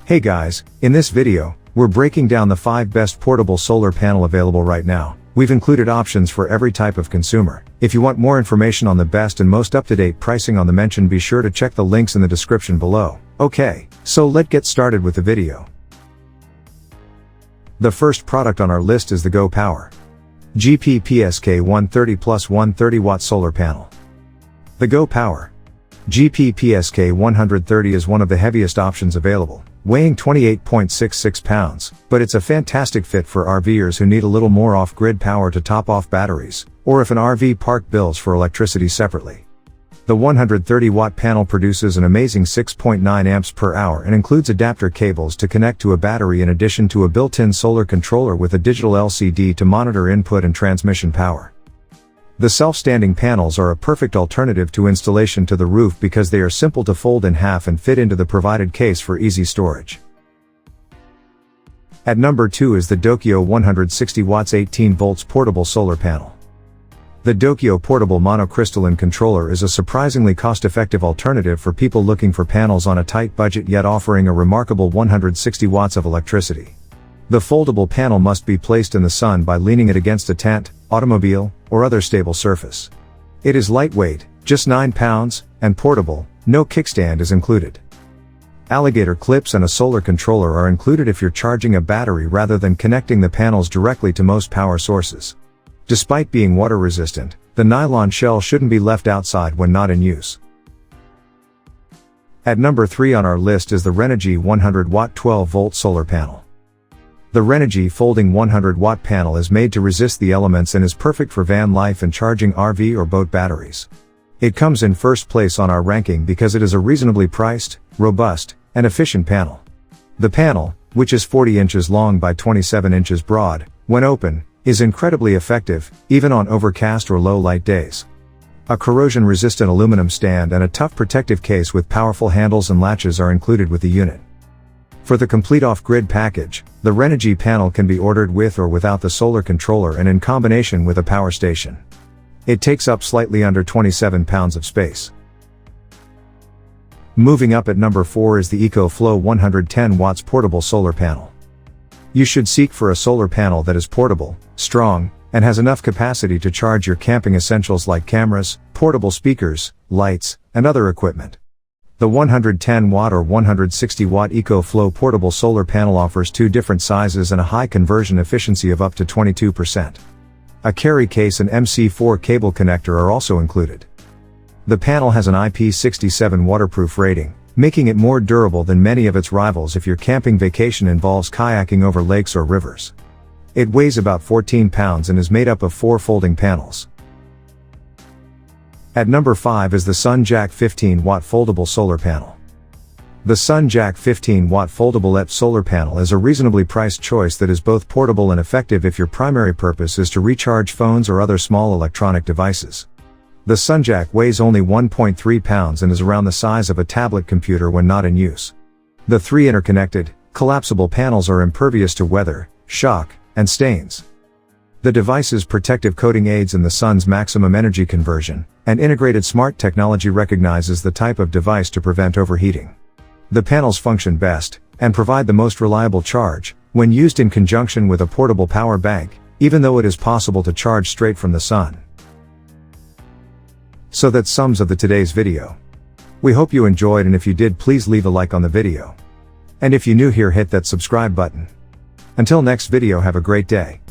Hey guys, in this video, we're breaking down the 5 best portable solar panel available right now. We've included options for every type of consumer. If you want more information on the best and most up-to-date pricing on the mention, be sure to check the links in the description below. Okay, so let's get started with the video. The first product on our list is the GoPower GPPSK 130 plus 130 watt solar panel. The GoPower GPPSK 130 is one of the heaviest options available, weighing 28.66 pounds, but it's a fantastic fit for RVers who need a little more off-grid power to top off batteries, or if an RV park bills for electricity separately. The 130-watt panel produces an amazing 6.9 amps per hour and includes adapter cables to connect to a battery in addition to a built-in solar controller with a digital LCD to monitor input and transmission power. The self-standing panels are a perfect alternative to installation to the roof because they are simple to fold in half and fit into the provided case for easy storage. At number 2 is the Dokio 160 watts 18 volts portable solar panel. The Dokio portable monocrystalline controller is a surprisingly cost-effective alternative for people looking for panels on a tight budget yet offering a remarkable 160 watts of electricity. The foldable panel must be placed in the sun by leaning it against a tent, automobile, or other stable surface. It is lightweight, just 9 pounds, and portable, no kickstand is included. Alligator clips and a solar controller are included if you're charging a battery rather than connecting the panels directly to most power sources. Despite being water resistant, the nylon shell shouldn't be left outside when not in use. At number 3 on our list is the Renogy 100 watt 12 volt solar panel. The Renogy folding 100 watt panel is made to resist the elements and is perfect for van life and charging RV or boat batteries. It comes in first place on our ranking because it is a reasonably priced, robust, and efficient panel. The panel, which is 40 inches long by 27 inches broad, when open, is incredibly effective, even on overcast or low light days. A corrosion-resistant aluminum stand and a tough protective case with powerful handles and latches are included with the unit. For the complete off-grid package, the Renogy panel can be ordered with or without the solar controller and in combination with a power station. It takes up slightly under 27 pounds of space. Moving up at number 4 is the EcoFlow 110 watts portable solar panel. You should seek for a solar panel that is portable, strong, and has enough capacity to charge your camping essentials like cameras, portable speakers, lights, and other equipment. The 110 watt or 160 watt EcoFlow portable solar panel offers 2 different sizes and a high conversion efficiency of up to 22%. A carry case and MC4 cable connector are also included. The panel has an IP67 waterproof rating, making it more durable than many of its rivals if your camping vacation involves kayaking over lakes or rivers. It weighs about 14 pounds and is made up of 4 folding panels. At number 5 is the SunJack 15 watt foldable solar panel. The SunJack 15 watt foldable LED solar panel is a reasonably priced choice that is both portable and effective if your primary purpose is to recharge phones or other small electronic devices. The SunJack weighs only 1.3 pounds and is around the size of a tablet computer when not in use. The 3 interconnected, collapsible panels are impervious to weather, shock, and stains. The device's protective coating aids in the sun's maximum energy conversion, and integrated smart technology recognizes the type of device to prevent overheating. The panels function best, and provide the most reliable charge, when used in conjunction with a portable power bank, even though it is possible to charge straight from the sun. So that sums of today's video. We hope you enjoyed, and if you did, please leave a like on the video. And if you're new here, hit that subscribe button. Until next video, have a great day.